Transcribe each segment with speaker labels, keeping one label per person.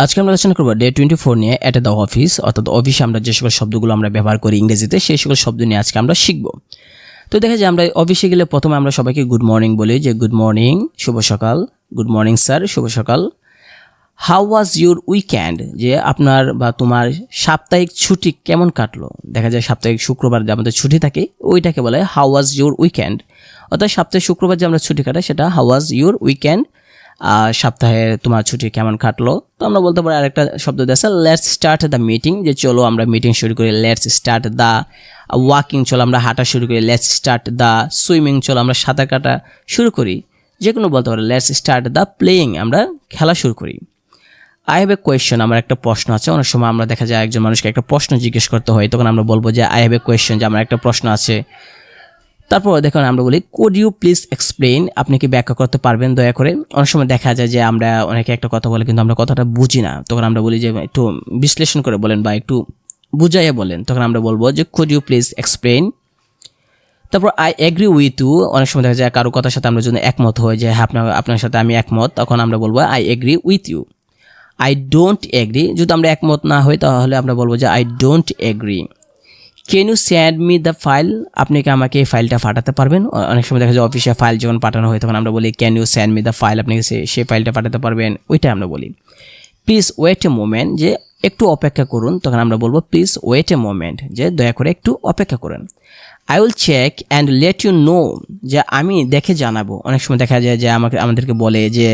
Speaker 1: আজকে আমরা আলোচনা করব ডে 24 নিয়ে এট দ্য অফিস, অর্থাৎ অফিসে আমরা যে সকল শব্দগুলো আমরা ব্যবহার করি ইংরেজিতে সেই সকল শব্দ নিয়ে আজকে আমরা শিখব। তো দেখা যায় আমরা অফিসে গেলে প্রথমে আমরা সবাইকে গুড মর্নিং বলি, যে গুড মর্নিং, শুভ সকাল, গুড মর্নিং স্যার, শুভ সকাল। হাউ ওয়াজ ইউর উইকেন্ড, যে আপনার বা তোমার সাপ্তাহিক ছুটি কেমন কাটলো। দেখা যায় সাপ্তাহিক শুক্রবার যে আমাদের ছুটি থাকে ওইটাকে বলে হাউ ওয়াজ ইউর উইকেন্ড, অর্থাৎ সপ্তাহে শুক্রবার যে আমরা ছুটি কাটাই সেটা হাউ ওয়াজ ইউর উইকেন্ড। সপ্তাহে তোমার ছুটি কেমন কাটলো। তো আমরা বলতে পারি আরেকটা শব্দ আছে লেটস স্টার্ট দ্য মিটিং, যে চলো আমরা মিটিং শুরু করি। লেটস স্টার্ট দ্য ওয়াকিং, চলো আমরা হাঁটা শুরু করি। লেটস স্টার্ট দ্য সুইমিং, চলো আমরা সাঁতার কাটা শুরু করি। যে কোনো বলতে পারি লেটস স্টার্ট দ্য প্লেয়িং, আমরা খেলা শুরু করি। আই হ্যাভ এ কোয়েশ্চন, আমার একটা প্রশ্ন আছে। অনেক সময় আমরা দেখা যায় একজন মানুষকে একটা প্রশ্ন জিজ্ঞেস করতে হয়, তখন আমরা বলবো যে আই হ্যাভ এ কোয়েশ্চন, যে আমার একটা প্রশ্ন আছে। তারপর দেখুন আমরা বলি কুড ইউ প্লিজ এক্সপ্লেইন, আপনি কি ব্যাখ্যা করতে পারবেন দয়া করে। অনেক সময় দেখা যায় যে আমরা অনেকে একটা কথা বলে কিন্তু আমরা কথাটা বুঝি না, তখন আমরা বলি যে একটু বিশ্লেষণ করে বলেন বা একটু বুঝাইয়া বলেন, তখন আমরা বলবো যে কুড ইউ প্লিজ এক্সপ্লেইন। তারপর আই এগ্রি উইথ ইউ, অনেক সময় দেখা যায় কারো কথার সাথে আমরা যদি একমত হই যে হ্যাঁ আপনার সাথে আমি একমত, তখন আমরা বলবো I agree with you. I don't agree, যদি আমরা একমত না হই তাহলে আমরা বলবো যে I don't agree. Can you send me the file, আপনি কি আমাকে এই ফাইলটা পাঠাতে পারবেন। অনেক সময় দেখা যায় অফিসে ফাইল যখন পাঠানো হয় তখন আমরা বলি can you send me the file, আপনি সেই ফাইলটা পাঠাতে পারবেন, ওইটা আমরা বলি। প্লিজ ওয়েট এ মোমেন্ট, যে একটু অপেক্ষা করুন, তখন আমরা বলবো প্লিজ ওয়েট এ মোমেন্ট, যে দয়া করে একটু অপেক্ষা করুন। I will check and let you know, যে আমি দেখে জানাবো। অনেক সময় দেখা যায় যে আমাদেরকে বলে যে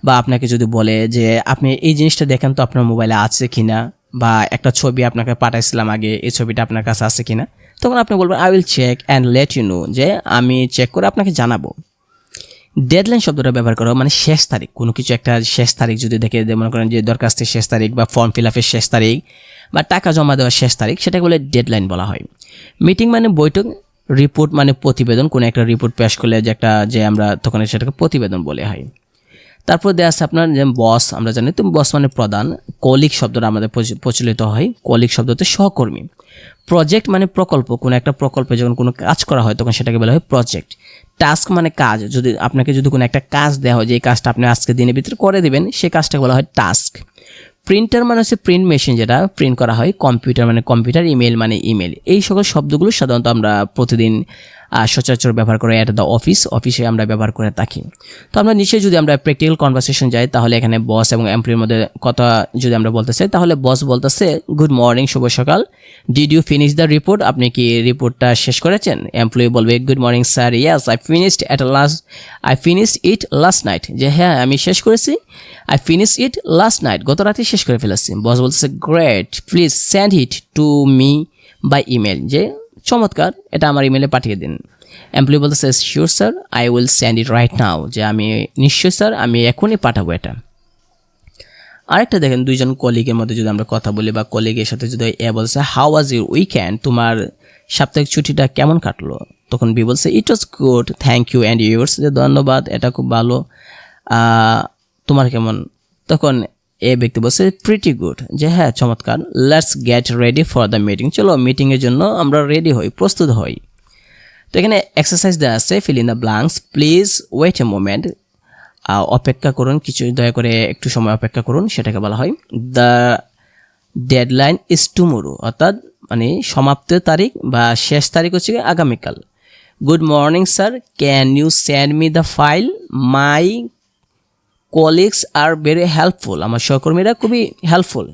Speaker 1: বা আপনাকে যদি বলে যে আপনি এই জিনিসটা দেখেন তো আপনার মোবাইলে আছে কিনা, বা একটা ছবি আপনাকে পাঠাইছিলাম আগে, এই ছবিটা আপনার কাছে আছে কিনা, তখন আপনি বলবেন I will check and let you know, যে আমি চেক করে আপনাকে জানাবো। ডেডলাইন শব্দটা ব্যবহার করা মানে শেষ তারিখ, কোনো কিছু একটা শেষ তারিখ যদি দেখে মনে করেন যে দরখাস্তের শেষ তারিখ বা ফর্ম ফিল আপের শেষ তারিখ বা টাকা জমা দেওয়ার শেষ তারিখ, সেটাকে বলে ডেডলাইন বলা হয়। মিটিং মানে বৈঠক, রিপোর্ট মানে প্রতিবেদন, কোনো একটা রিপোর্ট পেশ করলে যে আমরা তখন সেটাকে প্রতিবেদন বলে হয়। তারপর দেওয়া আছে আপনার যে বস, আমরা জানি তো বস মানে প্রধান। কলিগ শব্দটা আমাদের প্রচলিত হয়, কলিগ শব্দতে সহকর্মী। প্রজেক্ট মানে প্রকল্প, কোনো একটা প্রকল্পে যখন কোনো কাজ করা হয় তখন সেটাকে বলা হয় প্রজেক্ট। টাস্ক মানে কাজ, আপনাকে যদি কোনো একটা কাজ দেওয়া হয় যে এই কাজটা আপনি আজকে দিনের ভিতরে করে দেবেন, সেই কাজটাকে বলা হয় টাস্ক। প্রিন্টার মানে হচ্ছে প্রিন্ট মেশিন, যেটা প্রিন্ট করা হয়। কম্পিউটার মানে কম্পিউটার। ইমেল মানে ইমেল। এই সকল শব্দগুলো সাধারণত আমরা প্রতিদিন সচরাচর ব্যবহার করে অ্যাট দ্য অফিসে আমরা ব্যবহার করে থাকি। তো আমরা নিচে যদি আমরা প্র্যাকটিক্যাল কনভারসেশন যাই, তাহলে এখানে বস এবং এমপ্লয়ির মধ্যে কথা যদি আমরা বলতে চাই, তাহলে বস বলতেছে গুড মর্নিং, শুভ সকাল। Did you finish the report, আপনি কি রিপোর্টটা শেষ করেছেন। এমপ্লয়ি বলবে good morning sir, yes I finished it last night, যে হ্যাঁ আমি শেষ করেছি। I finish it last night, গত রাতে শেষ করে ফেলেছি। বস বলতেছে great, please send it to me by email, যে চমৎকার, এটা আমার ইমেলে পাঠিয়ে দিন। এমপ্লয়ি বলতেছে sure sir, I will send it right now, যে আমি নিশ্চয় স্যার, আমি এখনই পাঠাবো এটা। আরেকটা দেখেন, দুইজন কলিগের মধ্যে যদি আমরা কথা বলি বা কলিগের সাথে যদি এ বলছে হাউ ওয়াজ ইউর উইকেন্ড, তোমার সাপ্তাহিক ছুটিটা কেমন কাটলো, তখন বি বলছে it was good thank you and yours, যে ধন্যবাদ, এটা খুব ভালো, তোমার কেমন। তখন এ ব্যক্তি বলছে প্রিটি গুড, যে হ্যাঁ চমৎকার। Let's get ready for the meeting, চলো মিটিংয়ের জন্য আমরা রেডি হই, প্রস্তুত হই। তো এখানে এক্সারসাইজ দেওয়া আছে, fill in the blanks. Please wait a moment, অপেক্ষা করুন, কিছু দয়া করে একটু সময় অপেক্ষা করুন, সেটাকে বলা হয় দ্য ডেডলাইন ইজ টুমোরো, অর্থাৎ মানে সমাপ্তির তারিখ বা শেষ তারিখ হচ্ছে আগামীকাল। Good morning sir, can you send me the file, my colleagues are very helpful, আমার সহকর্মীরা খুবই হেল্পফুল।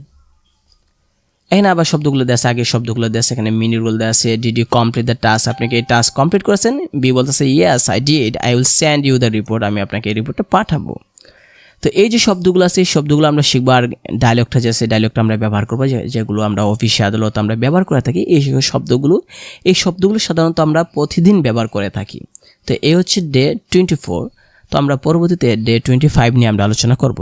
Speaker 1: এখানে আবার শব্দগুলো দেওয়া আছে, আগের শব্দগুলো দেওয়া আছে, এখানে মিনিগুলো দেওয়া আছে। Did you complete the task, আপনি কি এই টাস্ক কমপ্লিট করেছেন। বি বলতেছে yes I did, I will send you the report, আমি আপনাকে এই রিপোর্টটা পাঠাবো। তো এই যে শব্দগুলো আছে এই শব্দগুলো আমরা শিখবো। আর ডায়লগটা যে আছে ডায়লগটা আমরা ব্যবহার করবো, যেগুলো আমরা অফিসে আদালত আমরা ব্যবহার করে থাকি, এই শব্দগুলো সাধারণত আমরা প্রতিদিন ব্যবহার করে থাকি। তো এই হচ্ছে ডে 24। তো আমরা পরবর্তীতে ডে 25 নিয়ে আমরা আলোচনা করব।